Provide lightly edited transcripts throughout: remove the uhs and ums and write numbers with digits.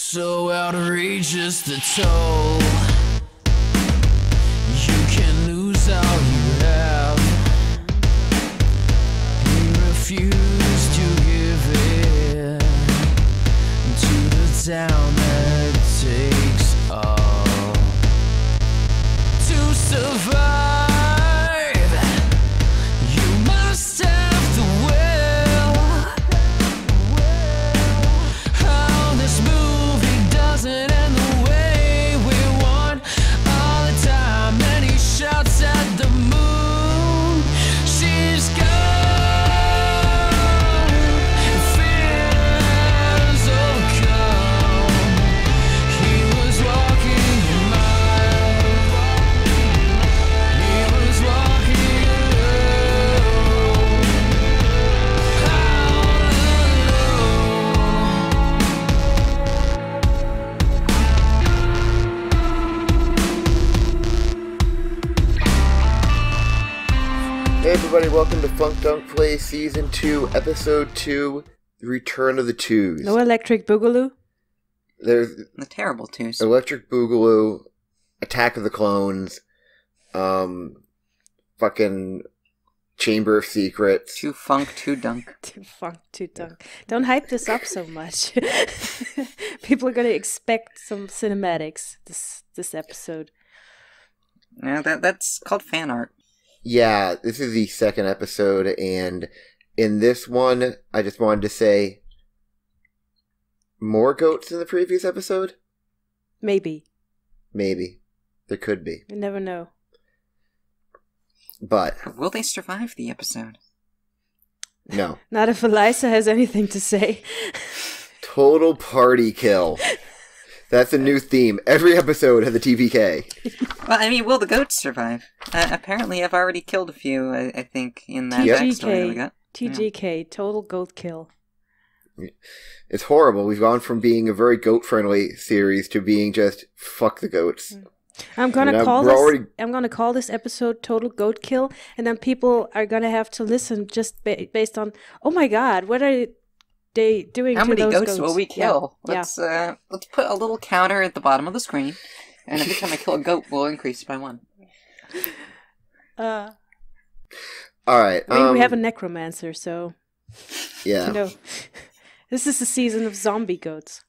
So outrageous the toll. You can lose all you have. You refuse to give in to the town that takes all to survive. You must have the will. How this movie doesn't end the way we want. All the time, and he shouts at the moon. She's gone. Fears will come. He was walking a mile. He was walking alone. All Hey everybody, welcome to Funk Dunk Play Season 2, Episode 2, The Return of the Twos. No Electric Boogaloo? There's The terrible twos. Electric Boogaloo, Attack of the Clones, fucking Chamber of Secrets. Too funk, too dunk. Too funk, too dunk. Don't hype this up so much. People are going to expect some cinematics this episode. Yeah, that's called fan art. Yeah, this is the second episode, and in this one, I just wanted to say, more goats than the previous episode? Maybe. Maybe. There could be. You never know. But, Will they survive the episode? no. Not if Eliza has anything to say. Total party kill. That's a new theme. Every episode has a TPK. Well, I mean, will the goats survive? Apparently, I've already killed a few, I think, in that backstory that we got. TGK, total goat kill. It's horrible. We've gone from being a very goat-friendly series to being just fuck the goats. I'm gonna I mean, call we're this. already- I'm gonna call this episode "Total Goat Kill," and then people are gonna have to listen just based on. Oh my God, what are they doing How to many those goats will we kill? Yeah. Let's put a little counter at the bottom of the screen, and every time I kill a goat, we'll increase by one. All right. I mean, we have a necromancer, so Yeah. you know, this is the season of zombie goats.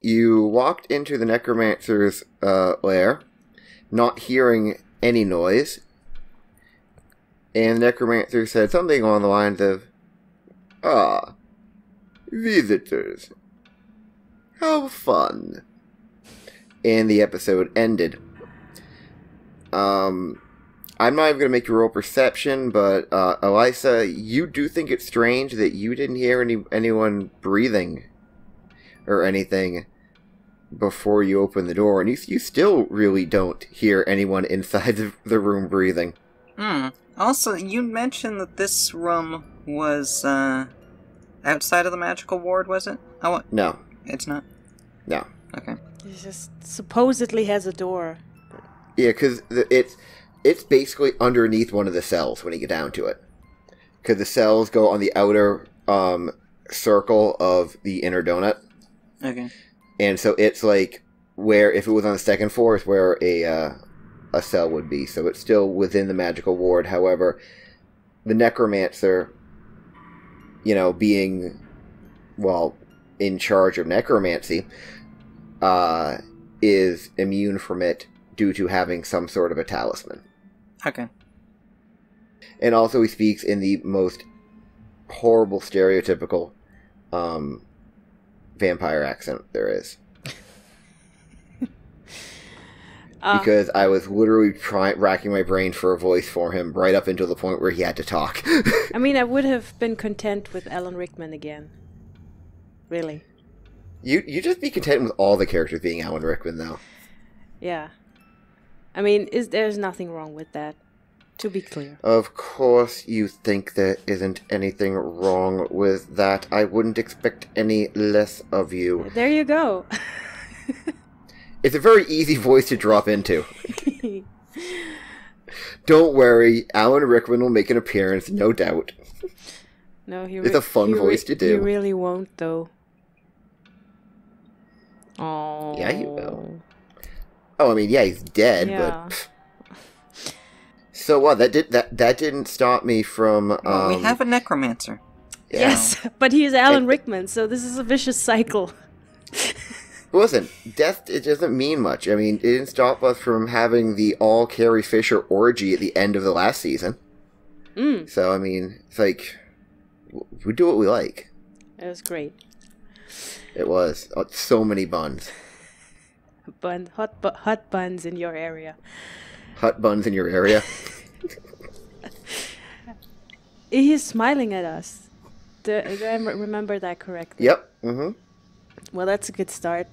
You walked into the necromancer's lair, not hearing any noise, and the necromancer said something along the lines of, "Ah, visitors. How fun." And the episode ended. I'm not even going to make you roll perception, but Eliza, you do think it's strange that you didn't hear anyone breathing or anything before you open the door, and you still really don't hear anyone inside the room breathing. Also, you mentioned that this room was outside of the magical ward, was it? Oh, No. it's not? No. Okay. It just supposedly has a door. Yeah, because it's basically underneath one of the cells when you get down to it. Because the cells go on the outer circle of the inner donut. Okay. And so it's like where, if it was on the second floor, is where a cell would be. So it's still within the magical ward. However, the necromancer, being, well, in charge of necromancy, is immune from it due to having some sort of a talisman. Okay. And also he speaks in the most horrible, stereotypical vampire accent there is. Because I was literally racking my brain for a voice for him right up until the point where he had to talk. I mean, I would have been content with Alan Rickman again. Really. You just be content with all the characters being Alan Rickman, though. Yeah. I mean, there's nothing wrong with that. To be clear. Of course you think there isn't anything wrong with that. I wouldn't expect any less of you. There you go. It's a very easy voice to drop into. Don't worry, Alan Rickman will make an appearance, no doubt. No, it's a fun voice to do. He really won't, though. Oh. Yeah, he will. Oh, I mean, yeah, he's dead, Yeah. but... So what? That didn't stop me from. Well, we have a necromancer. Yeah. Yes, but he is Alan Rickman, so this is a vicious cycle. Listen, death, it doesn't mean much. I mean, it didn't stop us from having the all Carrie Fisher orgy at the end of the last season. So I mean, it's like we do what we like. It was great. It was so many buns. Hot buns in your area. Hot buns in your area. He is smiling at us. Do I remember that correctly? Yep. Mm-hmm. Well, that's a good start.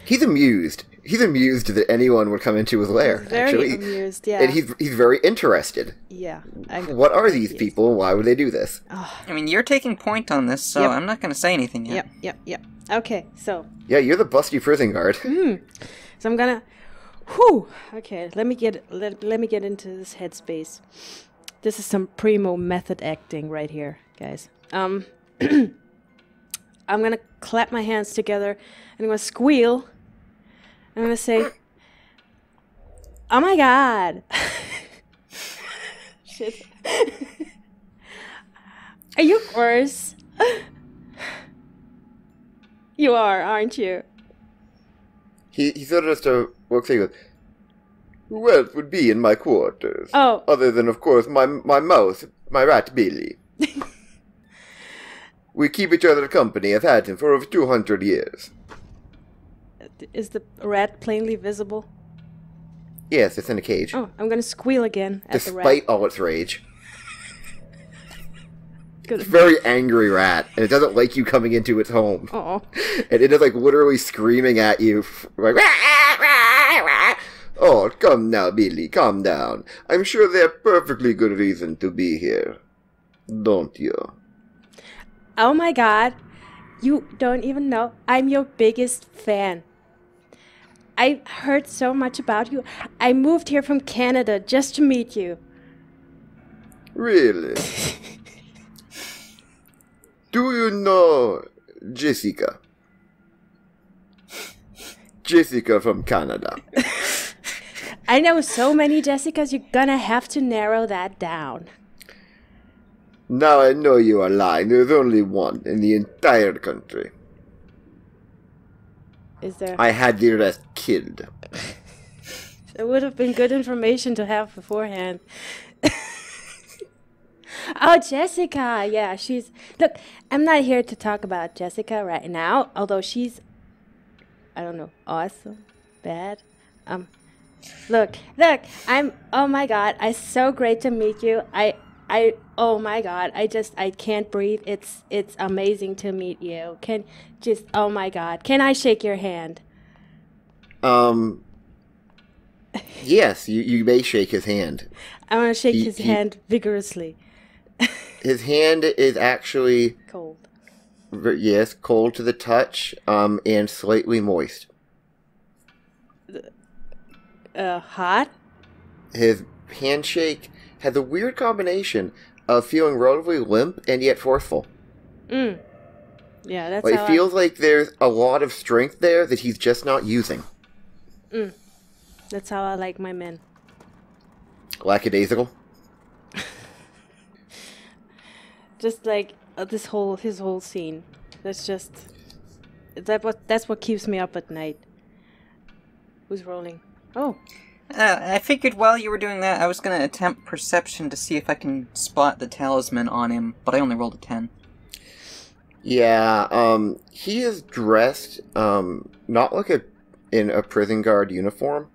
He's amused. He's amused that anyone would come into his lair. Very actually, amused, yeah. And he's very interested. Yeah. What are these people, and why would they do this? I mean, you're taking point on this, so Yep. I'm not going to say anything yet. Yep. Okay, so. Yeah, you're the busty prison guard. So I'm gonna. Whew. Okay, let me get into this headspace. This is some primo method acting right here, guys. I'm gonna clap my hands together and I'm gonna squeal. I'm gonna say, "Oh my god!" Shit. Are you Goris? You are, aren't you? He sort of just walks in and goes, "Who else would be in my quarters? Oh. Other than, of course, my mouse, my rat Billy. We keep each other company. I've had him for over 200 years. Is the rat plainly visible? Yes, it's in a cage. Oh, I'm gonna squeal again at the rat. Despite all its rage. Good. It's a very angry rat, and it doesn't like you coming into its home. Oh, And it is like literally screaming at you, like, "Rah, rah, rah." Oh, come now, Billy, calm down. I'm sure they have perfectly good reason to be here. Don't you? oh my god! You don't even know. I'm your biggest fan. I heard so much about you. I moved here from Canada just to meet you. Really? Do you know Jessica? Jessica from Canada. I know so many Jessicas. You're gonna have to narrow that down. Now I know you are lying. There's only one in the entire country. Is there? I had the rest killed. It would have been good information to have beforehand. Oh, Jessica. Yeah, she's... Look, I'm not here to talk about Jessica right now, although she's... I don't know, awesome, bad. Look, I'm... Oh my god, it's so great to meet you. Oh my god, I can't breathe. It's amazing to meet you. Oh my god, can I shake your hand? Yes, you may shake his hand. I want to shake his hand vigorously. His hand is actually... Cold. Yes, cold to the touch, and slightly moist. Hot? His handshake has a weird combination of feeling relatively limp and yet forceful. Yeah, that's Like, how it feels like there's a lot of strength there that he's just not using. That's how I like my men. Lackadaisical. Just like his whole scene. That's what keeps me up at night. Who's rolling? Oh, I figured while you were doing that, I was going to attempt perception to see if I can spot the talisman on him, but I only rolled a 10. Yeah, he is dressed, not like in a prison guard uniform,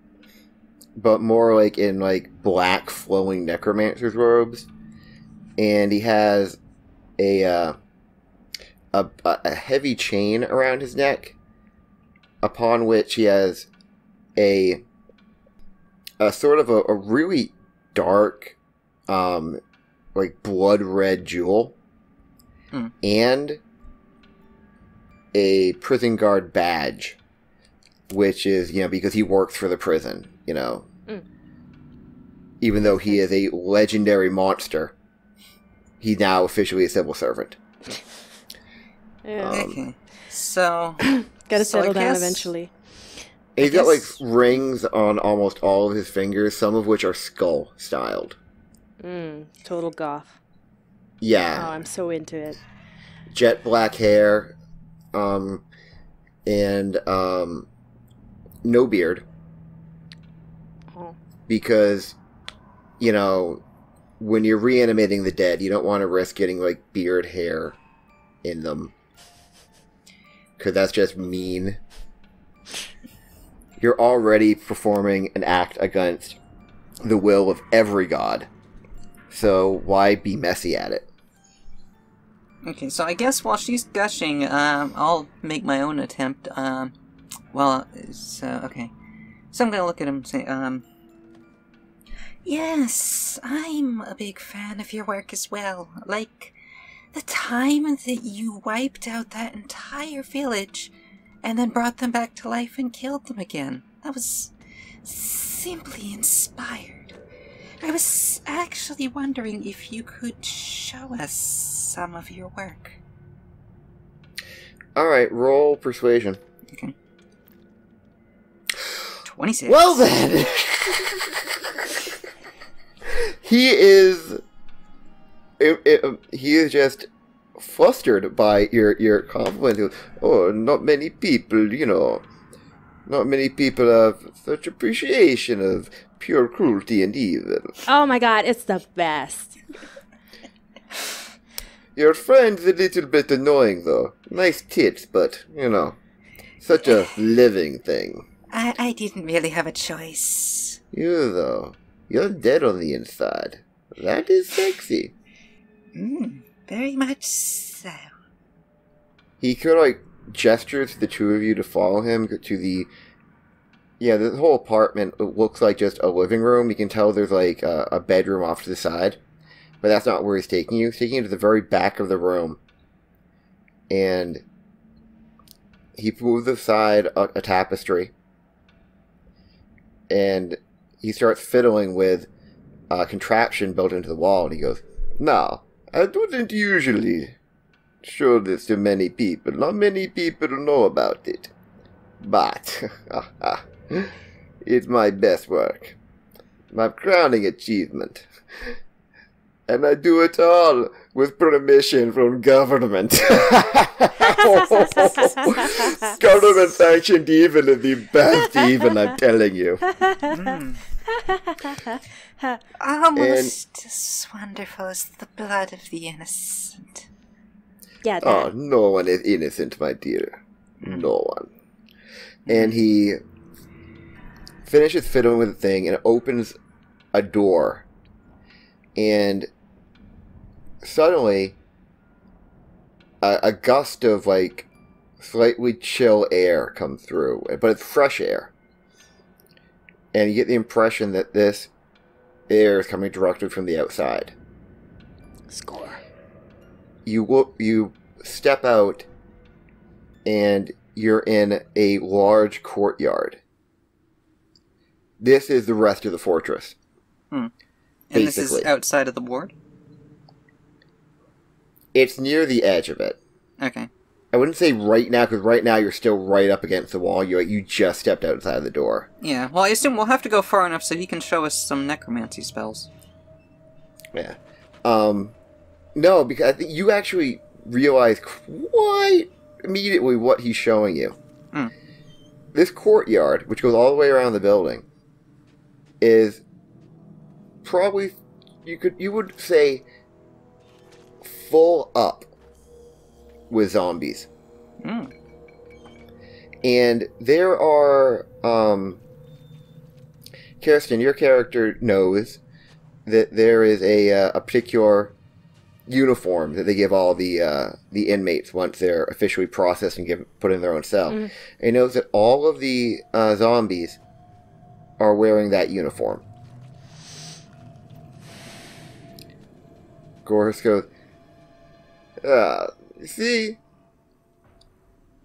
but more like in, like, black flowing necromancer's robes. And he has a heavy chain around his neck, upon which he has a sort of a really dark, like blood red jewel, and a prison guard badge, which is, because he works for the prison, even though he is a legendary monster, he's now officially a civil servant. Yeah. Okay. So... Gotta so I settle down guess- eventually. And he's got, guess- rings on almost all of his fingers, some of which are skull-styled. Total goth. Yeah. Oh, I'm so into it. Jet black hair, and no beard, Oh. because, when you're reanimating the dead, you don't want to risk getting, beard hair in them, because that's just mean. You're already performing an act against the will of every god, so why be messy at it? Okay, so I guess while she's gushing, I'll make my own attempt. Okay. So I'm gonna look at him and say, yes, I'm a big fan of your work as well. Like, the time that you wiped out that entire village and then brought them back to life and killed them again. That was simply inspired. I was actually wondering if you could show us some of your work. Alright, roll persuasion. Okay. 26. Well then! He is just flustered by your compliment. Oh, not many people, not many people have such appreciation of pure cruelty and evil. Oh my god, it's the best. Your friend's a little bit annoying, though. Nice tits, but, such a living thing. I didn't really have a choice. You, though, you're dead on the inside. That is sexy. Very much so. He kind of, gestures to the two of you to follow him to the... Yeah, the whole apartment looks like just a living room. You can tell there's, a bedroom off to the side. But that's not where he's taking you. He's taking you to the very back of the room. And he moves aside a tapestry. And he starts fiddling with a contraption built into the wall. And he goes, "Now, I wouldn't usually show this to many people. Not many people know about it. But, it's my best work. My crowning achievement. And I do it all with permission from government." Government sanctioned evil is the best evil, I'm telling you. Almost as wonderful as the blood of the innocent. Yeah, Oh, that. no one is innocent, my dear. No one. And he finishes fiddling with the thing and opens a door. And suddenly, a gust of, slightly chill air comes through. But it's fresh air. And you get the impression that this air is coming directly from the outside. Score. You step out, and you're in a large courtyard. This is the rest of the fortress. And this is Basically. outside of the ward? It's near the edge of it. Okay. I wouldn't say right now, because right now you're still right up against the wall. You just stepped outside the door. Yeah, well, I assume we'll have to go far enough so he can show us some necromancy spells. Yeah. No, because I think you actually realize quite immediately what he's showing you. This courtyard, which goes all the way around the building, is probably, you would say, full up with zombies. And there are, Kirsten, your character knows that there is a particular uniform that they give all the inmates once they're officially processed and put in their own cell. And he knows that all of the zombies are wearing that uniform. Goris goes, see?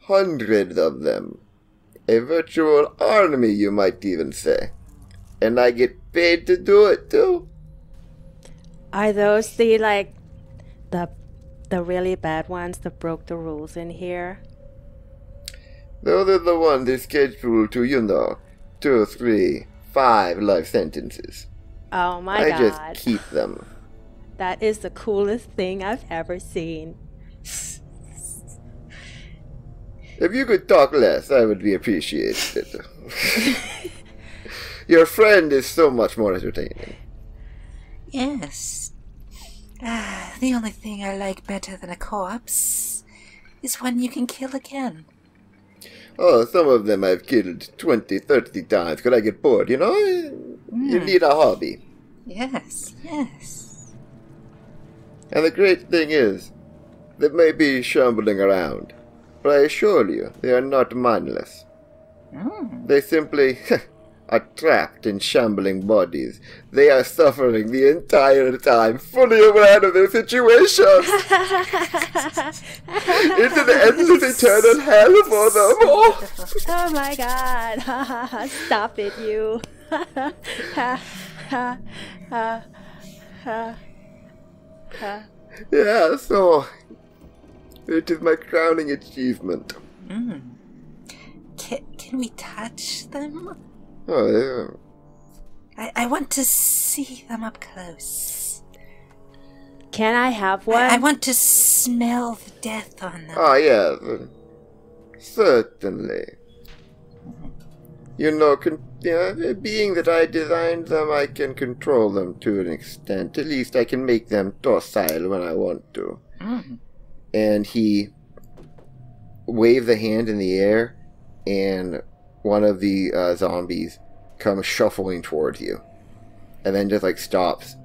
Hundreds of them. A virtual army, you might even say. And I get paid to do it, too. Are those the, like, the really bad ones that broke the rules in here? Those are the ones they're scheduled to, 2, 3, 5 life sentences. Oh my I god. just keep them. That is the coolest thing I've ever seen. If you could talk less, I would be appreciated. Your friend is so much more entertaining. Yes. The only thing I like better than a corpse is one you can kill again. Oh, some of them I've killed 20, 30 times. Could I get bored, You need a hobby. Yes, yes. And the great thing is, they may be shambling around, but I assure you, they are not mindless. They simply are trapped in shambling bodies. They are suffering the entire time, fully aware of their situation. It's an endless eternal hell for them. Oh my god. Stop it, you. Yeah, so it is my crowning achievement. Can we touch them? Oh, yeah. I want to see them up close. Can I have one? I want to smell the death on them. Ah, yes. Certainly. Being that I designed them, I can control them to an extent. At least I can make them docile when I want to. And he waved the hand in the air, and one of the zombies comes shuffling towards you. And then just, stops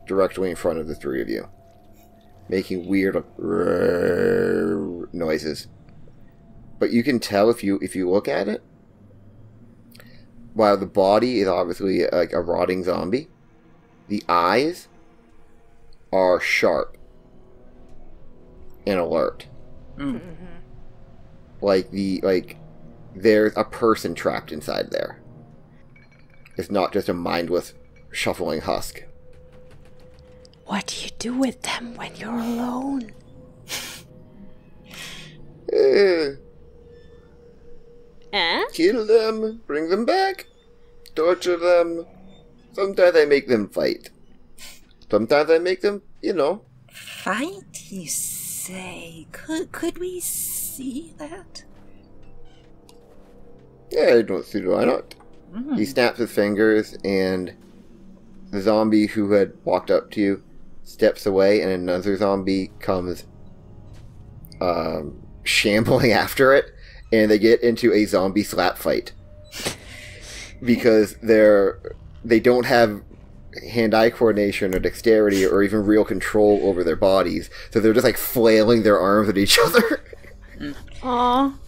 directly in front of the three of you, making weird noises. But you can tell if you look at it, while the body is obviously like a rotting zombie, the eyes are sharp and alert. There's a person trapped inside there. It's not just a mindless, shuffling husk. What do you do with them when you're alone? Kill them, bring them back, torture them. Sometimes I make them fight. Sometimes I make them, Fight, you say? Could we see that? Yeah, I don't see why not. He snaps his fingers, and the zombie who had walked up to you steps away, and another zombie comes shambling after it, and they get into a zombie slap fight. Because they don't have hand-eye coordination or dexterity or even real control over their bodies, so they're just flailing their arms at each other. Aww.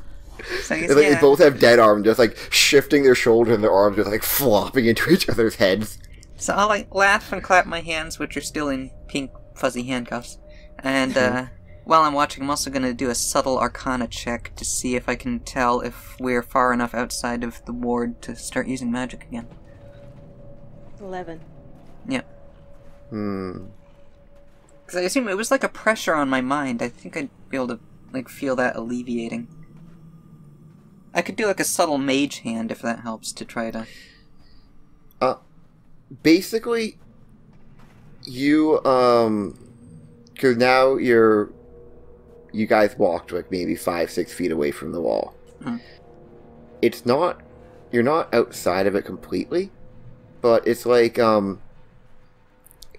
So They both have dead arms, just shifting their shoulders, and their arms just flopping into each other's heads. So I'll laugh and clap my hands, which are still in pink fuzzy handcuffs. And while I'm watching, I'm also going to do a subtle arcana check to see if I can tell if we're far enough outside of the ward to start using magic again. 11. Yep. Hmm. Because I assume it was like a pressure on my mind. I think I'd be able to feel that alleviating. I could do a subtle mage hand if that helps to try to... Basically, you, because now you guys walked maybe 5-6 feet away from the wall. It's not, you're not outside of it completely, but it's if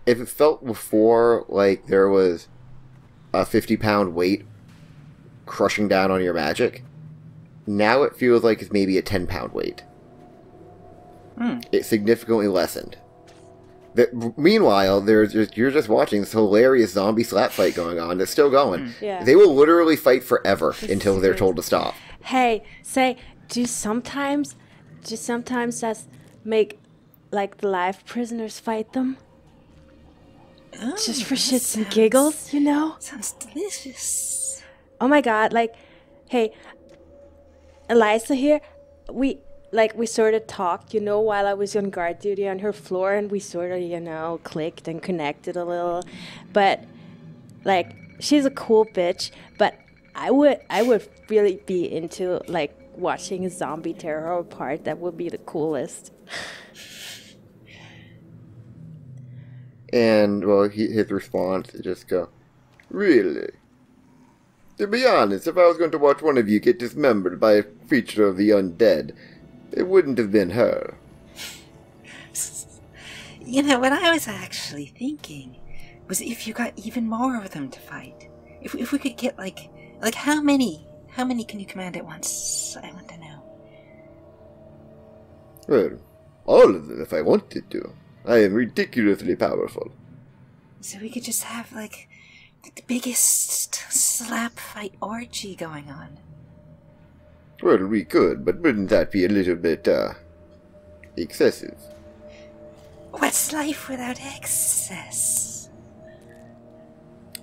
it felt before there was a 50-pound weight crushing down on your magic, now it feels like it's maybe a 10-pound weight. It's significantly lessened. Meanwhile, you're just watching this hilarious zombie slap fight going on that's still going. Yeah. They will literally fight forever until they're told to stop. Hey, do you sometimes just make the live prisoners fight them? just for shits and giggles, you know? Sounds delicious. Oh my god, like, hey, Eliza here, we sort of talked, you know, while I was on guard duty on her floor, and we sort of, you know, clicked and connected a little. But, like, she's a cool bitch, but I would really be into, like, watching a zombie tear her apart. That would be the coolest. And, well, his response is just go, really? To be honest, if I was going to watch one of you get dismembered by a creature of the undead, it wouldn't have been her. You know, what I was actually thinking was if you got even more of them to fight. If we could get, like how many can you command at once? I want to know. Well, all of them if I wanted to. I am ridiculously powerful. So we could just have, like, the biggest slap fight orgy going on. Well, we could, but wouldn't that be a little bit, excessive? What's life without excess?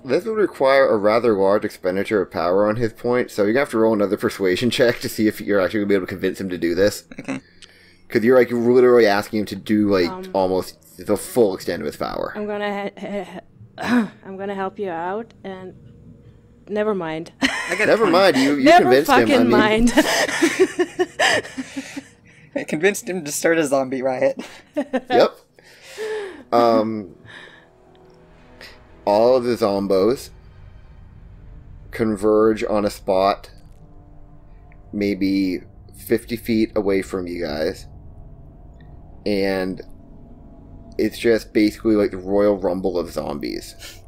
This would require a rather large expenditure of power on his point, so you're gonna have to roll another persuasion check to see if you're actually gonna be able to convince him to do this. Okay. Because you're, like, literally asking him to do, like, almost the full extent of his power. I'm gonna I'm gonna help you out, and never mind. Never mind, you Never convinced him. fucking mind. I convinced him to start a zombie riot. Yep. All of the zombos converge on a spot maybe 50 feet away from you guys. And it's just basically like the Royal Rumble of zombies.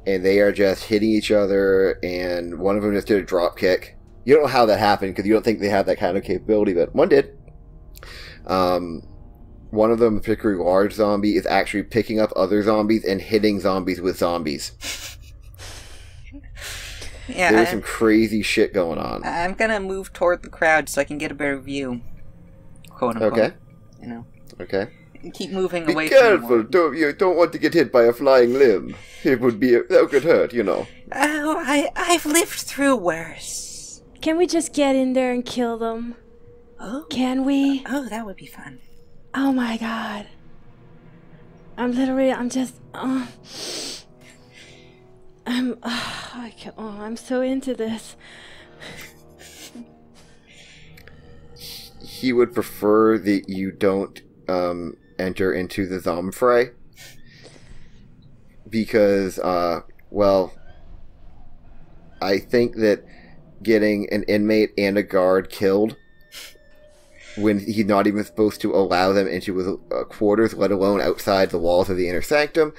And they are just hitting each other, and one of them just did a drop kick. You don't know how that happened, because you don't think they have that kind of capability, but one did. One of them, a particularly large zombie, is actually picking up other zombies and hitting zombies with zombies. Yeah, There's some crazy shit going on. I'm gonna move toward the crowd so I can get a better view. Quote unquote. Okay. You know. Okay. And keep moving Be away careful! from You don't want to get hit by a flying limb. That could hurt, you know. Oh, I've lived through worse. Can we just get in there and kill them? Oh, Can we? oh, that would be fun. Oh my god. I'm so into this. He would prefer that you don't enter into the zom fray. Because, well, I think that getting an inmate and a guard killed when he's not even supposed to allow them into his quarters, let alone outside the walls of the inner sanctum,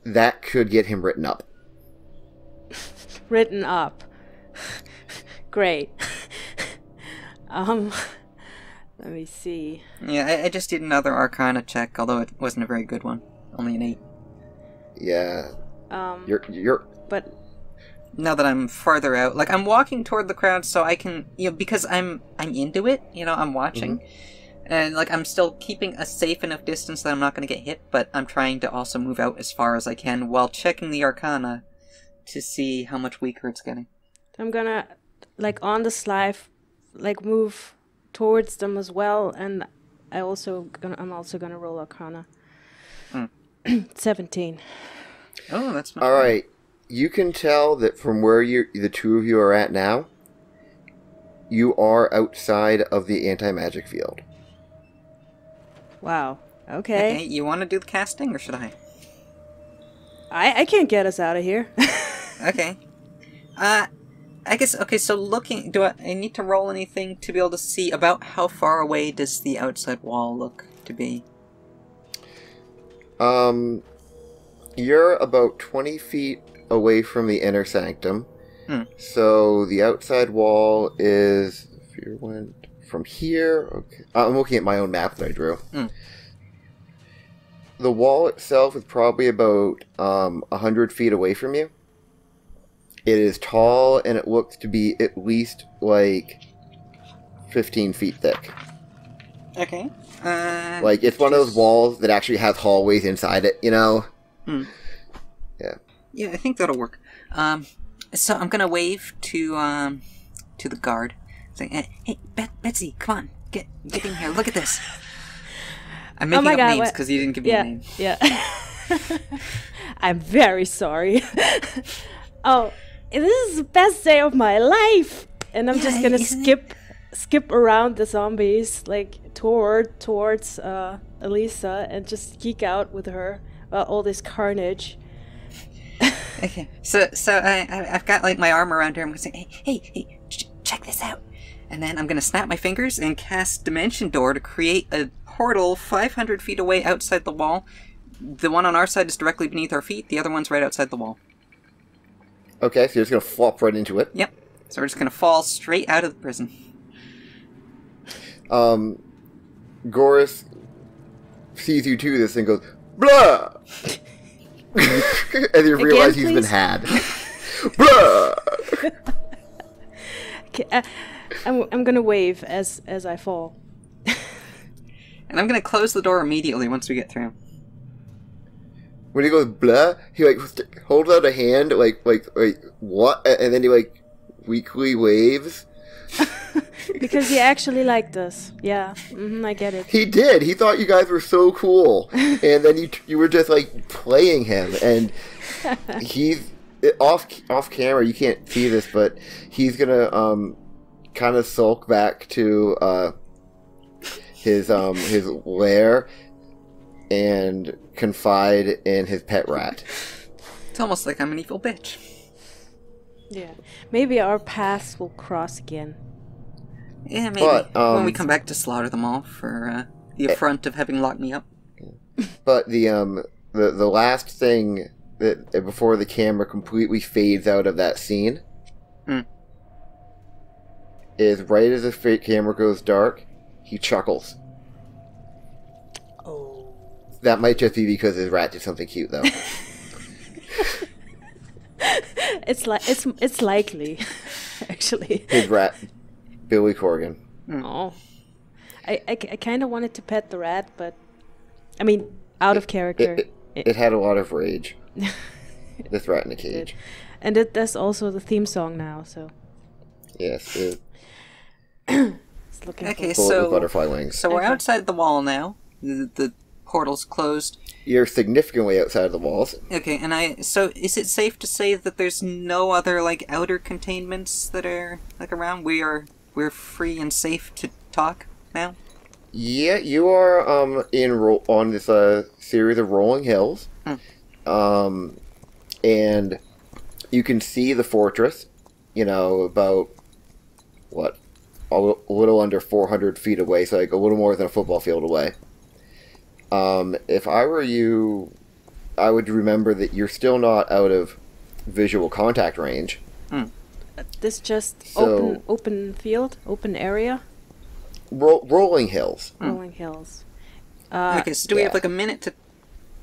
that could get him written up. Written up. Great. Let me see. Yeah, I just did another Arcana check, although it wasn't a very good one. Only an 8. Yeah. You're But Now that I'm farther out, like, I'm walking toward the crowd so I can, because I'm into it, I'm watching. Mm-hmm. And, like, I'm still keeping a safe enough distance that I'm not going to get hit, but I'm trying to also move out as far as I can while checking the Arcana to see how much weaker it's getting. I'm gonna, like, on the sly, like, move towards them as well, and I'm also gonna roll Arcana. 17. Oh, that's not all right. You can tell that from where the two of you are at now, you are outside of the anti-magic field. Wow. Okay. Okay, you want to do the casting, or should I? I can't get us out of here. Okay. I guess, okay, so looking, do I need to roll anything to be able to see about how far away does the outside wall look to be? You're about 20 feet away from the inner sanctum. So the outside wall is, if you went from here, okay. I'm looking at my own map that I drew. The wall itself is probably about 100 feet away from you. It is tall, and it looks to be at least, like, 15 feet thick. Okay. Like, it's one of those walls that actually has hallways inside it, Yeah. Yeah, I think that'll work. So I'm gonna wave to the guard, saying, "Hey, Betsy, come on, get in here. Look at this." I'm making up names because you didn't give me a name. Yeah. I'm very sorry. Oh, this is the best day of my life, and I'm just gonna skip around the zombies, like towards Elisa, and just geek out with her about all this carnage. Okay, so I've got like my arm around her. I'm gonna say, hey, check this out, and then I'm gonna snap my fingers and cast Dimension Door to create a portal 500 feet away outside the wall. The one on our side is directly beneath our feet. The other one's right outside the wall. Okay, so you're just gonna flop right into it. Yep. So we're just gonna fall straight out of the prison. Goris sees you do this and goes, blah! And you realize he's been had. Blah! Okay, I'm gonna wave as I fall. And I'm gonna close the door immediately once we get through. When he goes blah, he like holds out a hand, like what? And then he like weakly waves. Because he actually liked us. Yeah, I get it. He did. He thought you guys were so cool, and then you were just like playing him, and he's off camera. You can't see this, but he's gonna kind of sulk back to his lair and confide in his pet rat. It's almost like I'm an evil bitch. Yeah, maybe our paths will cross again. Yeah, maybe. But, when we come back to slaughter them all for the affront of having locked me up. But the last thing that before the camera completely fades out of that scene is right as the camera goes dark, he chuckles. Oh. That might just be because his rat did something cute, though. It's likely, actually. His rat, Billy Corgan. Oh, I kind of wanted to pet the rat, but I mean, out of character. It had a lot of rage. This rat in a cage. And that's also the theme song now. So. Yes. It's looking okay, cool. With butterfly wings. So we're outside the wall now. The portal's closed. You're significantly outside of the walls. Okay, and so is it safe to say that there's no other like outer containments that are like around? We're free and safe to talk now? Yeah, you are on this series of rolling hills. And you can see the fortress, about what? A little under 400 feet away, so like a little more than a football field away. If I were you, I would remember that you're still not out of visual contact range. This just open field, open area. Rolling hills. Rolling hills. Okay, so do we have like a minute to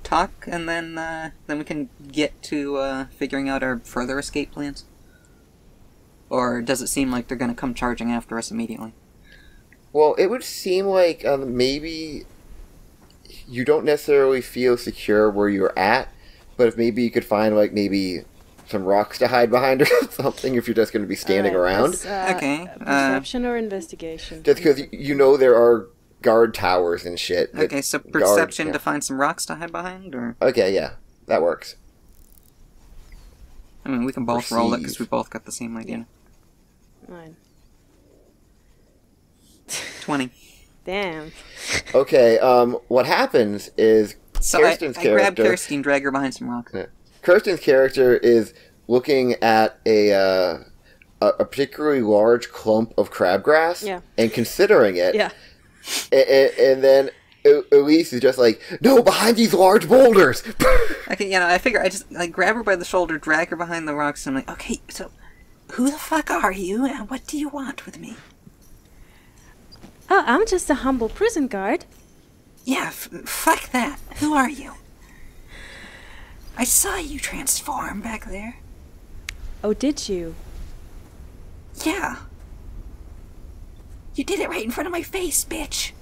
talk, and then we can get to figuring out our further escape plans? Or does it seem like they're going to come charging after us immediately? Well, it would seem like maybe you don't necessarily feel secure where you're at, but if maybe you could find like maybe some rocks to hide behind or something if you're just going to be standing around. Okay. Perception or investigation? Just because there are guard towers and shit. Okay, so perception to find some rocks to hide behind, or? Okay, yeah, that works. I mean, we can both roll it because we both got the same idea. 9. 20. Damn. Okay, what happens is Kirsten's I character... grab Kirsten, drag her behind some rocks. Yeah. Kirsten's character is looking at a particularly large clump of crabgrass and considering it. Yeah. And then Elise is just like, no, behind these large boulders! Okay, I figure I just grab her by the shoulder, drag her behind the rocks, and I'm like, okay, so who the fuck are you, and what do you want with me? Oh, I'm just a humble prison guard. Yeah, fuck that. Who are you? I saw you transform back there. Oh, did you? Yeah. You did it right in front of my face, bitch.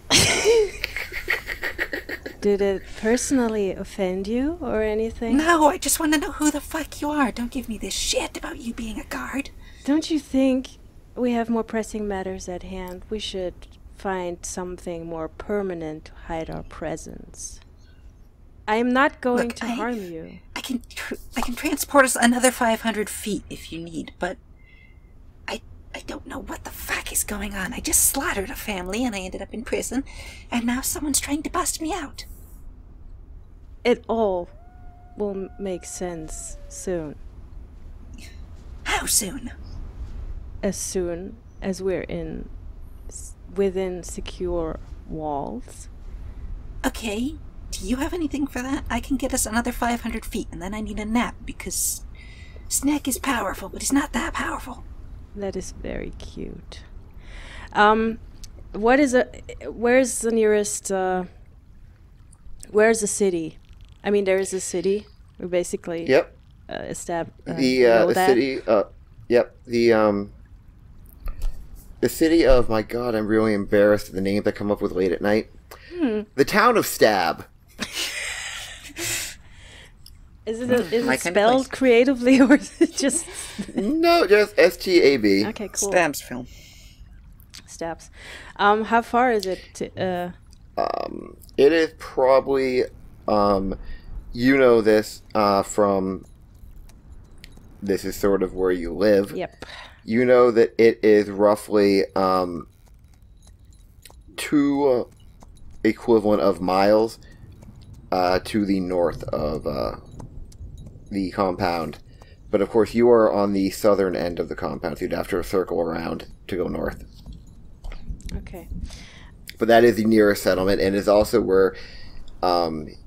Did it personally offend you or anything? No, I just want to know who the fuck you are. Don't give me this shit about you being a guard. Don't you think we have more pressing matters at hand? We should find something more permanent to hide our presence. I am not going Look, to harm you. I can transport us another 500 feet if you need, but I don't know what the fuck is going on. I just slaughtered a family and I ended up in prison, and now someone's trying to bust me out. It all will make sense soon. How soon? As soon as we're within secure walls. Okay, do you have anything for that? I can get us another 500 feet, and then I need a nap, because Snack is powerful, but he's not that powerful. That is very cute. Where's the nearest, where's the city? I mean, there is a city. We're basically... Yep. The city, yep, the city of, my god, I'm really embarrassed of the names I come up with late at night. The town of Stab. Is it spelled creatively, or is it just... No, just S-T-A-B. Okay, cool. Stabs film. Stabs. How far is it to... It is probably, you know this, from... This is sort of where you live. Yep. You know that it is roughly, 2 equivalent of miles, to the north of, the compound. But of course you are on the southern end of the compound, so you'd have to circle around to go north. Okay. But that is the nearest settlement, and is also where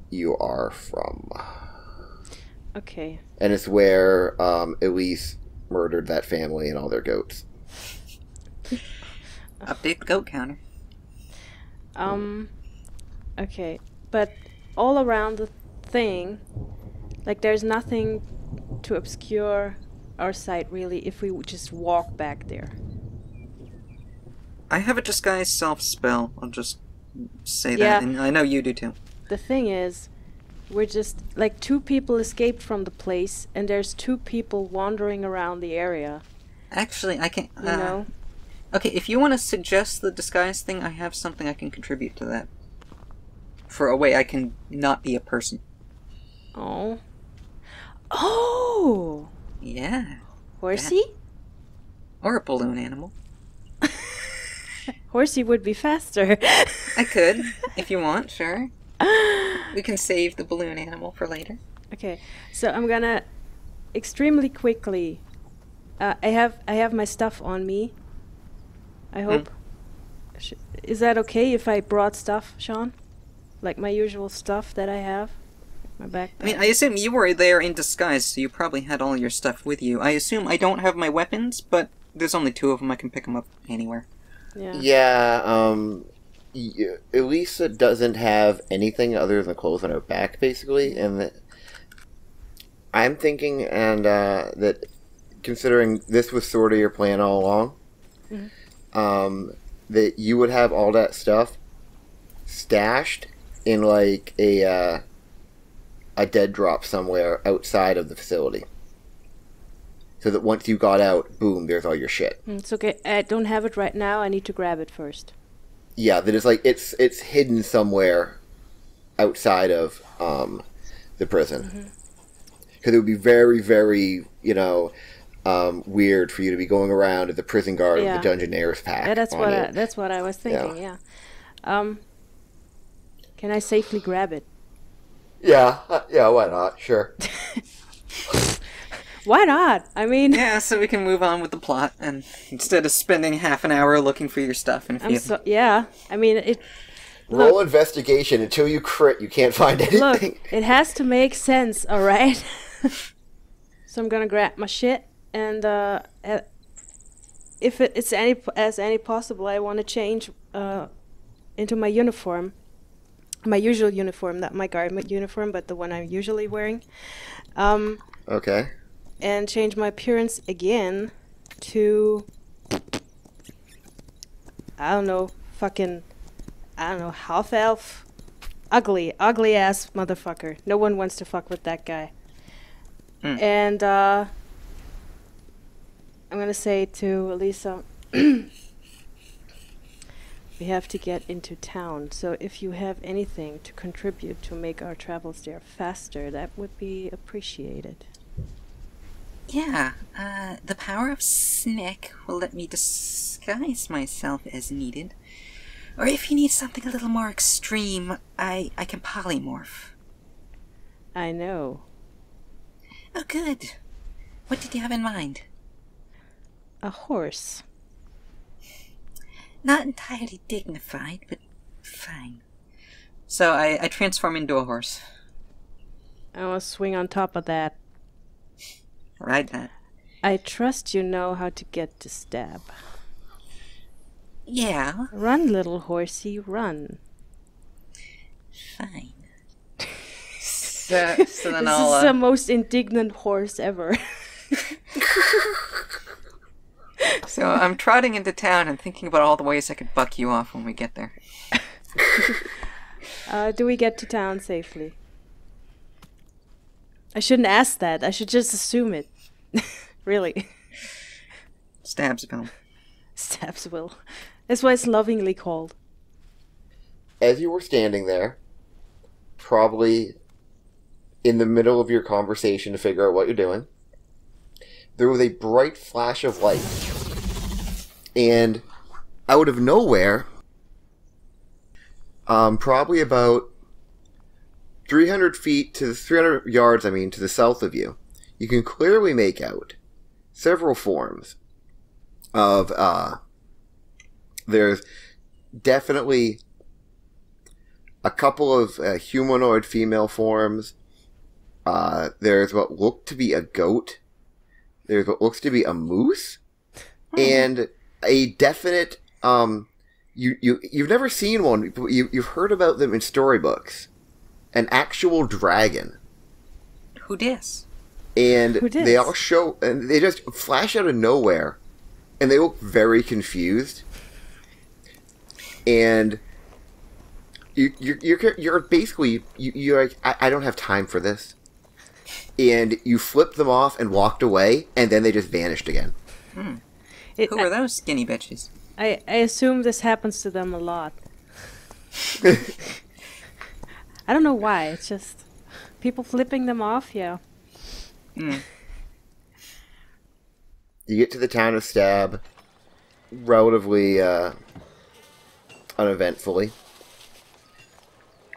you are from. Okay. And it's where Elise murdered that family and all their goats. Update the goat counter. Okay. But all around the thing, like, there's nothing to obscure our sight, really, if we just walk back there. I have a disguise self spell. I'll just say Yeah. that, and I know you do too. The thing is, we're just, like, 2 people escaped from the place, and there's 2 people wandering around the area. Actually, I can... You know? Okay, if you want to suggest the disguise thing, I have something I can contribute to that. For a way I can not be a person. Oh. Oh! Yeah. Horsie? Or a balloon animal. Horsie would be faster. I could, if you want, sure. We can save the balloon animal for later. Okay, so I'm gonna extremely quickly... I have my stuff on me. I hope. Is that okay if I brought stuff, Sean? Like my usual stuff that I have? My backpack? I mean, I assume you were there in disguise, so you probably had all your stuff with you. I assume I don't have my weapons, but there's only 2 of them. I can pick them up anywhere. Yeah. Elisa doesn't have anything other than clothes on her back, basically, and I'm thinking, and that considering this was sort of your plan all along, that you would have all that stuff stashed in like a dead drop somewhere outside of the facility, so that once you got out, boom, there's all your shit. It's okay. I don't have it right now. I need to grab it first. Yeah, that is like it's hidden somewhere outside of the prison, because it would be very, very, weird for you to be going around as a prison guard with a Dungeonaires pack. Yeah, that's what I was thinking. Yeah. Can I safely grab it? Yeah, why not? Sure. Why not? I mean... Yeah, so we can move on with the plot, and instead of spending half an hour looking for your stuff, and yeah, I mean, it... Roll investigation. Until you crit, you can't find anything. Look, it has to make sense, alright? So I'm gonna grab my shit, and if it's any possible, I want to change into my uniform. My usual uniform, not my garment uniform, but the one I'm usually wearing. Okay. And change my appearance again to... I don't know, half-elf? ugly ass motherfucker. No one wants to fuck with that guy. And I'm gonna say to Elisa, we have to get into town. So if you have anything to contribute to make our travels there faster, that would be appreciated. Yeah, the power of Snick will let me disguise myself as needed. Or if you need something a little more extreme, I can polymorph. I know. Oh, good. What did you have in mind? A horse. Not entirely dignified, but fine. So I transform into a horse. I want to swing on top of that. Ride that. I trust you know how to get to Stab. Yeah, Run, little horsey, run. fine. So then This I'll... is the most indignant horse ever. So I'm trotting into town and thinking about all the ways I could buck you off when we get there. Do we get to town safely? I shouldn't ask that. I should just assume it. Really. Stabs him. Stabs will. That's why it's lovingly called. As you were standing there, probably in the middle of your conversation to figure out what you're doing, there was a bright flash of light. And out of nowhere, probably about 300 yards, to the south of you, you can clearly make out several forms of, there's definitely a couple of humanoid female forms. There's what looked to be a goat. There's what looks to be a moose. And a definite, you've never seen one, but you've heard about them in storybooks. An actual dragon. Who dis? And Who dis? they all show, and they just flash out of nowhere. And they look very confused. And you're basically, you're like, I don't have time for this. And you flipped them off and walked away, and then they just vanished again. Who are those skinny bitches? I assume this happens to them a lot. I don't know why. It's just people flipping them off. Yeah. You get to the town of Stab relatively uneventfully.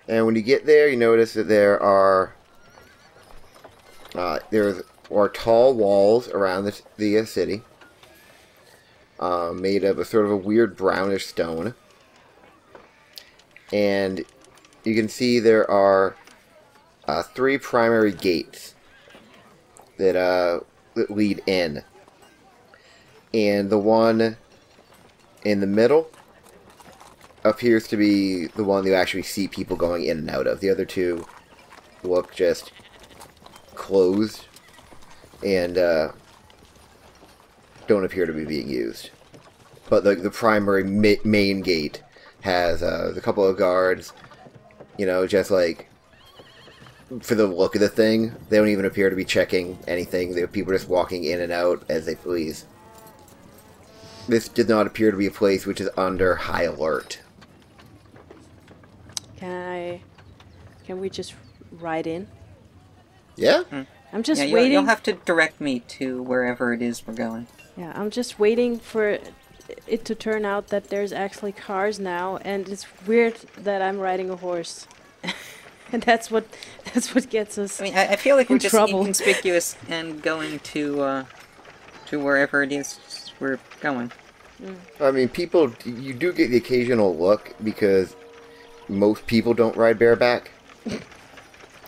And when you get there, you notice that there are tall walls around the city, made of a sort of a weird brownish stone. And you can see there are 3 primary gates that lead in. And the one in the middle appears to be the one you actually see people going in and out of. The other 2 look just closed and don't appear to be being used. But the primary main gate has a couple of guards, just like, for the look of the thing, they don't even appear to be checking anything. People are just walking in and out as they please. This did not appear to be a place which is under high alert. Can we just ride in? Yeah? I'm just Yeah, waiting. you'll have to direct me to wherever it is we're going. Yeah, I'm just waiting for it to turn out that there's actually cars now, and it's weird that I'm riding a horse. And that's what gets us. I mean, I feel like we're in just trouble. inconspicuous and going to wherever it is we're going. I mean, you do get the occasional look because most people don't ride bareback.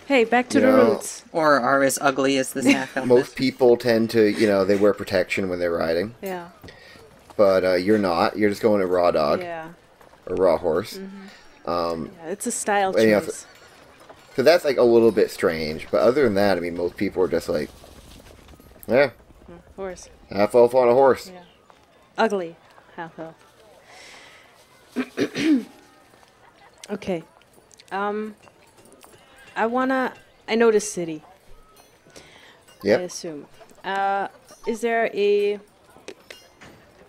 Hey, back to the Yeah. roots. Or are as ugly as this half elf. Most people tend to, they wear protection when they're riding. Yeah. But you're not. You're just going a raw dog. Yeah. Or raw horse. Yeah, it's a style Anyhow, choice. So that's like a little bit strange. But other than that, I mean, most people are just like, yeah, Horse. half elf on a horse. Yeah. Ugly half elf. Okay. I know the city. I Yep. assume. Is there a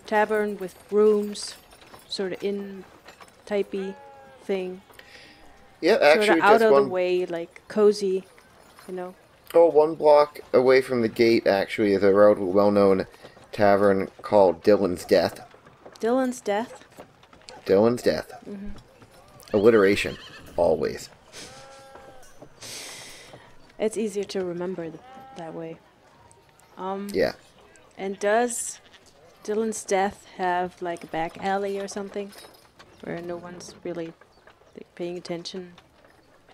tavern with rooms, sort of inn typey thing? Yep, Sort actually of out just of one the way, like cozy, you know? oh, 1 block away from the gate actually is a relatively well-known tavern called Dylan's Death. Dylan's Death? Dylan's Death. Alliteration, always. It's easier to remember that way. Yeah. And does Dylan's Death have like a back alley or something? Where no one's really like, paying attention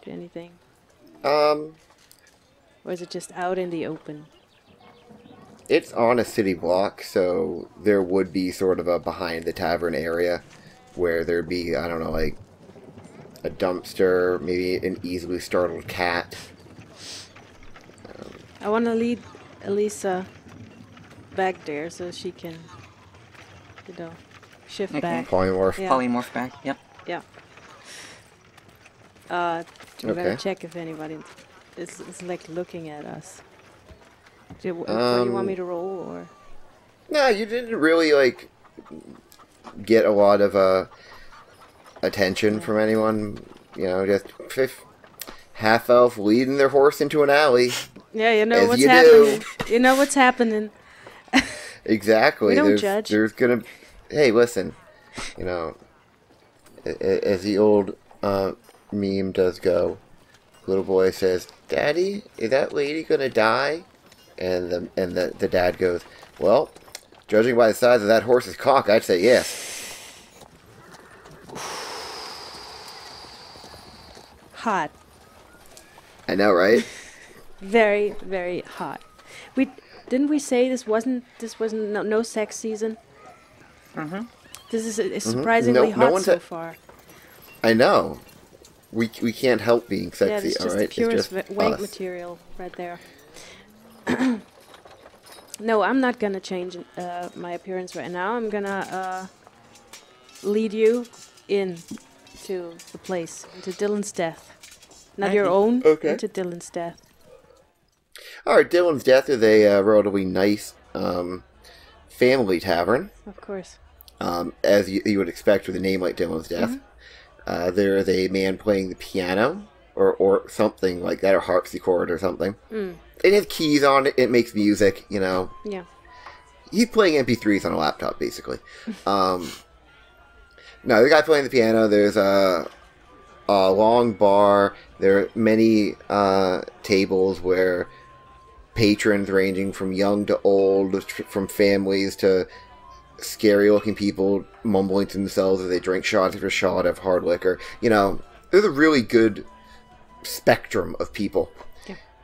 to anything? Or is it just out in the open? It's on a city block, so there would be sort of a behind the tavern area where there'd be, I don't know, like a dumpster, maybe an easily startled cat. I want to lead Elisa back there so she can, you know, shift Okay. back. Polymorph. Yeah. Polymorph back. Yep. Yeah. We're gonna Okay. check if anybody is like looking at us. Do you want me to roll or? No, you didn't really, like, get a lot of attention from anyone. You know, just half-elf leading their horse into an alley. Yeah, you know As what's you happening. do. You know what's happening. Exactly. We don't there's, judge. There's gonna... Hey, listen. You know, as the old meme does go, little boy says, "Daddy, is that lady gonna die?" And the dad goes, "Well, judging by the size of that horse's cock, I'd say yes." Hot. I know, right? Very, very hot. Didn't we say this wasn't no sex season? Mm-hmm. This is surprisingly No hot one's so at- far. I know. We can't help being Yeah, sexy, it's just alright? the purest wank us. material right there. No, I'm not gonna change my appearance right now. I'm gonna lead you in to the place, into Dylan's Death. Not your own, Okay. into Dylan's Death. Alright, Dylan's Death is a relatively nice family tavern. Of course. As you would expect with a name like Dylan's Death. There is a man playing the piano, or something like that, or harpsichord or something. It has keys on it, it makes music, you know. Yeah. He's playing MP3s on a laptop, basically. No, the guy playing the piano, there's a long bar, there are many tables where patrons ranging from young to old, from families to scary-looking people mumbling to themselves as they drink shot after shot of hard liquor. You know, there's a really good spectrum of people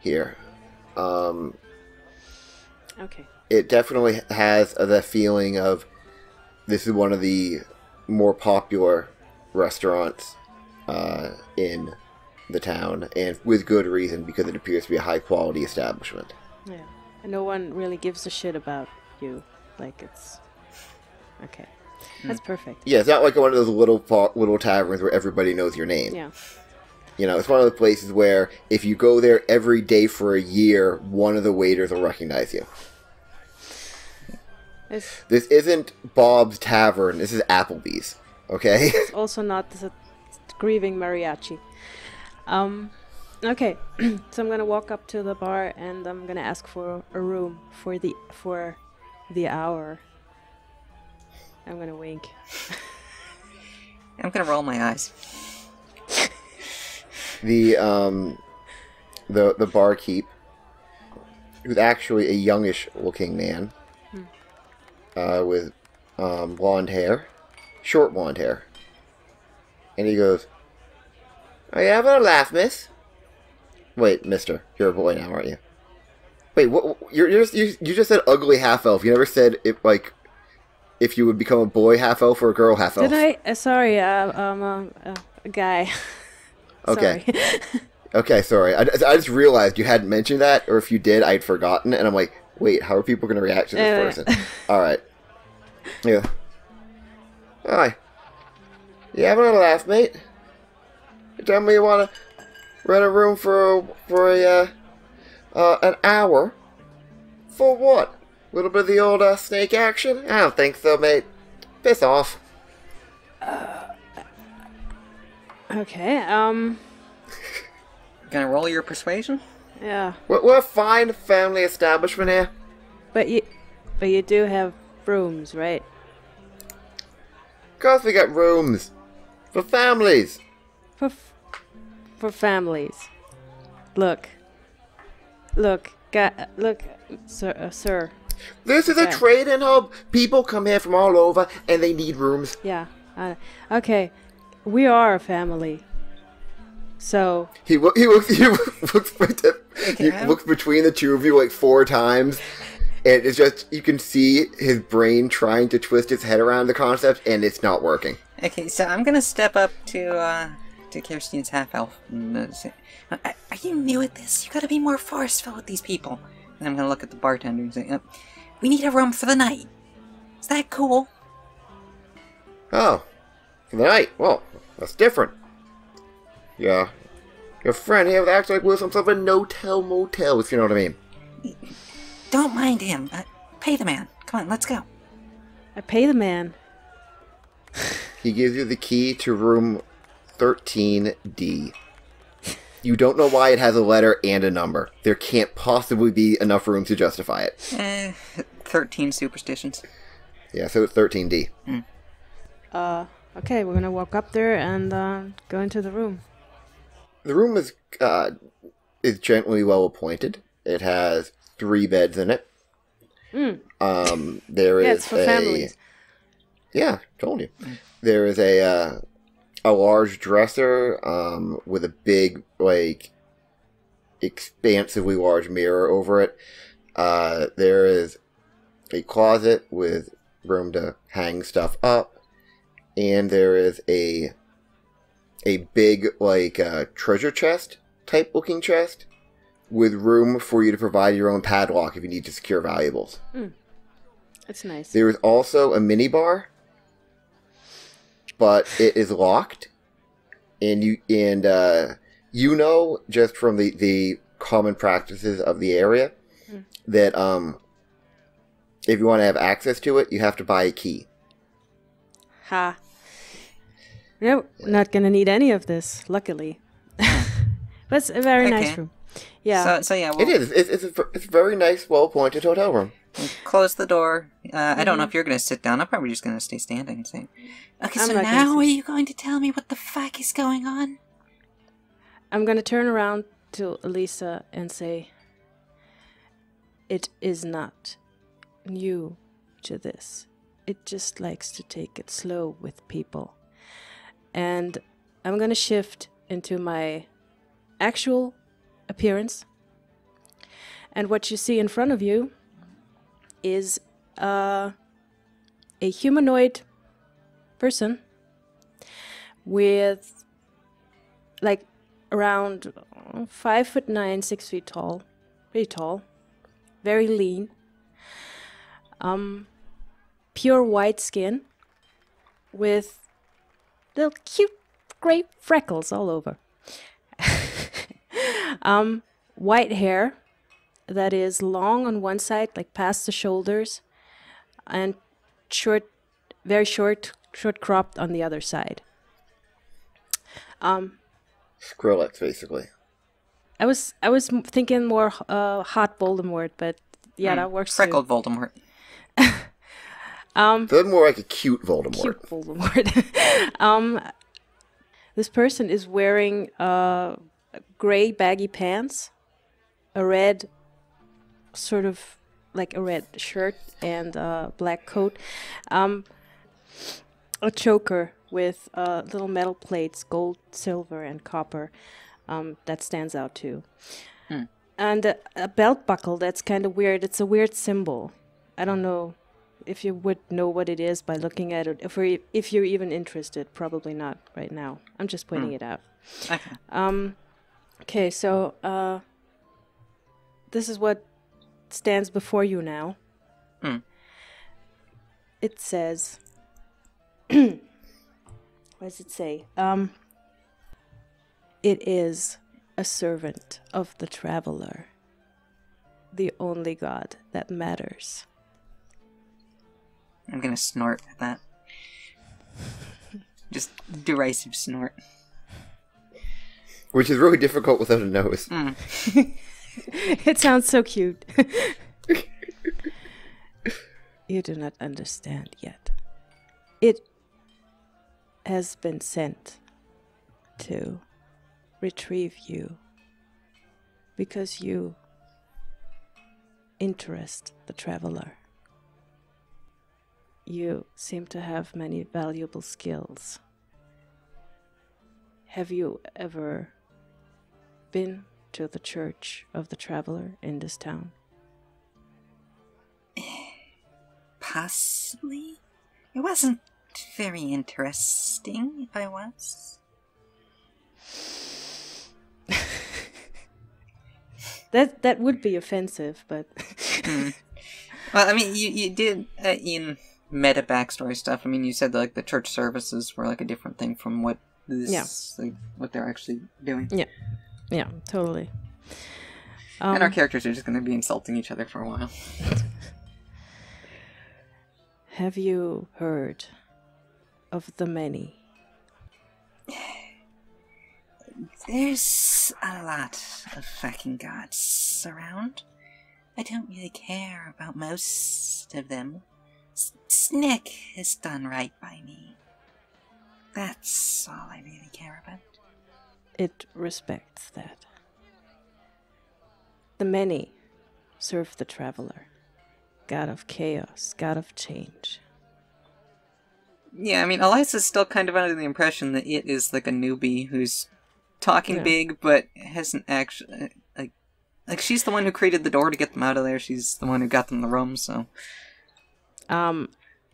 here. Okay. It definitely has the feeling of this is one of the more popular restaurants in the town, and with good reason, because it appears to be a high-quality establishment. Yeah. And no one really gives a shit about you. Like, it's... Okay. That's perfect. Yeah, it's not like one of those little taverns where everybody knows your name. Yeah. You know, it's one of those places where if you go there every day for a year, one of the waiters will recognize you. It's This isn't Bob's Tavern, this is Applebee's, okay? also not the grieving mariachi. Okay. So I'm gonna walk up to the bar and I'm gonna ask for a room for the hour. I'm gonna wink. I'm gonna roll my eyes. The barkeep, who's actually a youngish-looking man, with blonde hair, short blonde hair, and he goes, "Are you having a laugh, miss?" Wait, mister, you're a boy now, aren't you? Wait, what? You just said ugly half elf. You never said if you would become a boy half elf or a girl half elf. Did I? Sorry, a guy. Okay. Sorry. Okay, sorry. I just realized you hadn't mentioned that, or if you did, I'd forgotten, and I'm like, wait, how are people going to react to this person? Alright. Yeah. Hi. You having a laugh, mate? You tell me you want to rent a room for an hour? For what? A little bit of the old snake action? I don't think so, mate. Piss off. Okay, Gonna roll your persuasion? yeah. We're a fine family establishment here. But you do have rooms, right? Of course we got rooms. For families. For families. Look, sir. This is a Okay. trade-in hub. People come here from all over, and they need rooms. Yeah. Okay. We are a family. So He looks between the two of you like 4 times, and it's just you can see his brain trying to twist his head around the concept, and it's not working. Okay, so I'm gonna step up to Kirsten's half-elf and say, Are you new at this? You gotta be more forceful with these people. and I'm gonna look at the bartender and say, We need a room for the night. Is that cool? Oh, for the night. Well, that's different. Yeah, your friend here acts like we're some sort of a no-tell motel, if you know what I mean. Don't mind him. Pay the man. Come on, let's go. I pay the man. He gives you the key to room 13D. You don't know why it has a letter and a number. There can't possibly be enough room to justify it. 13 superstitions. Yeah, so it's 13D. Okay, we're gonna walk up there and go into the room. The room is gently well appointed. It has 3 beds in it. There Yeah, is it's for families. Yeah, told you. There is a large dresser with a big, like, expansively large mirror over it. There is a closet with room to hang stuff up, and there is a big, like, treasure chest type looking chest with room for you to provide your own padlock if you need to secure valuables. That's nice. There is also a minibar, but it is locked, and you know just from the common practices of the area that if you want to have access to it, you have to buy a key. Ha. No, not gonna need any of this, luckily. But it's a very nice Okay. room. Yeah. So yeah, It is. It's a very nice, well-appointed hotel room. we'll close the door. I don't know if you're gonna sit down. I'm probably just gonna stay standing and say, Okay, I'm so not gonna now sit- are you going to tell me what the fuck is going on? I'm gonna turn around to Elisa and say, it is not new to this. It just likes to take it slow with people. And I'm gonna shift into my actual appearance. And what you see in front of you is a humanoid person with like around 5'9", 6 feet tall, pretty tall, very lean, pure white skin with little cute gray freckles all over. White hair that is long on one side, like past the shoulders, and short, very short cropped on the other side. Skrillex, basically. I was thinking more hot Voldemort, but yeah, that works freckled Voldemort. So it's more like a cute Voldemort. too. Cute Voldemort. This person is wearing gray baggy pants, a red sort of like a red shirt and a black coat, a choker with little metal plates, gold, silver, and copper. That stands out too. And a belt buckle that's kind of weird. It's a weird symbol. I don't know if you would know what it is by looking at it. If you're even interested, probably not right now. I'm just pointing it out. Okay. Okay, so this is what stands before you now. It says, what does it say? It is a servant of the traveler, the only god that matters. I'm gonna snort at that. Just derisive snort. Which is really difficult without a nose. It sounds so cute. You do not understand yet. It has been sent to retrieve you because you interest the traveler. You seem to have many valuable skills. Have you ever been to the Church of the Traveler in this town? Possibly. It wasn't very interesting, if I was. That would be offensive, but Well, I mean, you did in meta backstory stuff. I mean, you said like the church services were like a different thing from what this, like, what they're actually doing. yeah, totally. And our characters are just going to be insulting each other for a while. Have you heard of the many? There's a lot of fucking gods around. I don't really care about most of them. Snick has done right by me. That's all I really care about. It respects that. The many serve the traveler, god of chaos, god of change. Yeah, I mean, Eliza's still kind of under the impression that it is like a newbie who's talking big, but hasn't actually like she's the one who created the door to get them out of there. She's the one who got them the room. So,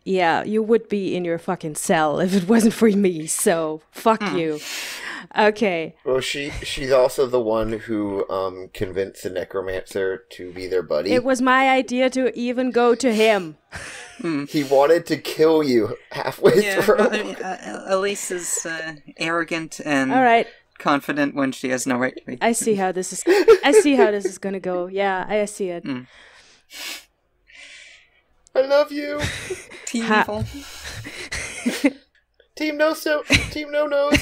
yeah, you would be in your fucking cell if it wasn't for me. So fuck you. Okay. Well, she's also the one who convinced the necromancer to be their buddy. It was my idea to even go to him. He wanted to kill you halfway through. I mean, Elise is arrogant and All right. confident when she has no right to be. I see how this is gonna go. Yeah, I see it. I love you. Team evil. Team no nose.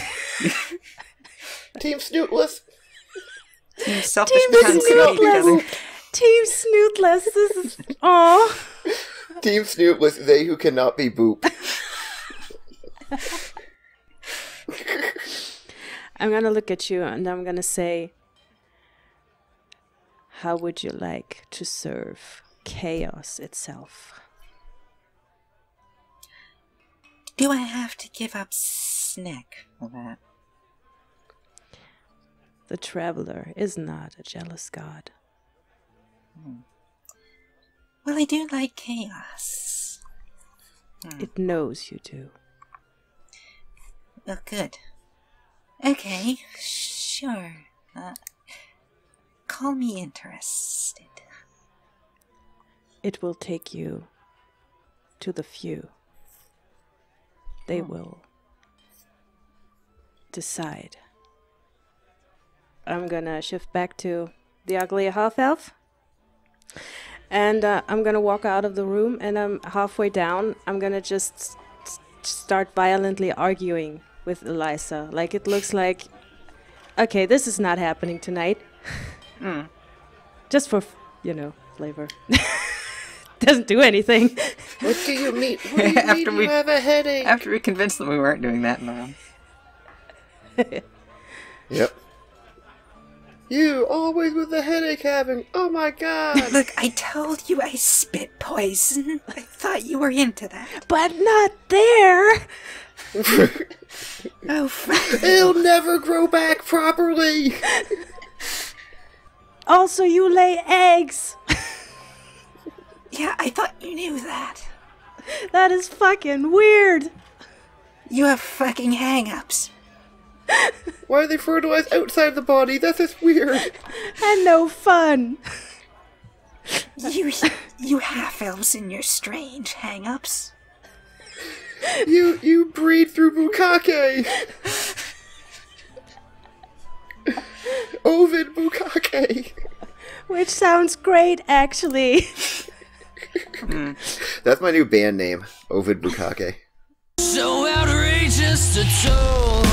Team snootless. Team selfish Team cunts who hate each other. Snootless. Team Snootless. This is aw. Team snootless. They who cannot be boop. I'm gonna look at you and I'm gonna say, how would you like to serve chaos itself? Do I have to give up Snick for that? The traveler is not a jealous god. Well, I do like chaos. It knows you do. Oh, good. Okay, sure. Call me interested. It will take you to the few. They will decide. I'm gonna shift back to the ugly half-elf. And I'm gonna walk out of the room, and I'm halfway down. I'm gonna just start violently arguing with Eliza. Like, it looks like, okay, this is not happening tonight. Just for, flavor. Doesn't do anything. What do you mean? What do you mean you have a headache? After we convinced them we weren't doing that in the room. Yep. You, always with the headache having. Oh my god. Look, I told you I spit poison. I thought you were into that. But not there! Oh, fuck. It'll never grow back properly. Also, you lay eggs! Yeah, I thought you knew that. That is fucking weird! You have fucking hang-ups. Why are they fertilized outside the body? That's just weird. And no fun! You half-elves and your strange hang-ups. You breed through bukkake. Ovid Bukake. Which sounds great, actually. That's my new band name, Ovid Bukake. So outrageous to toll.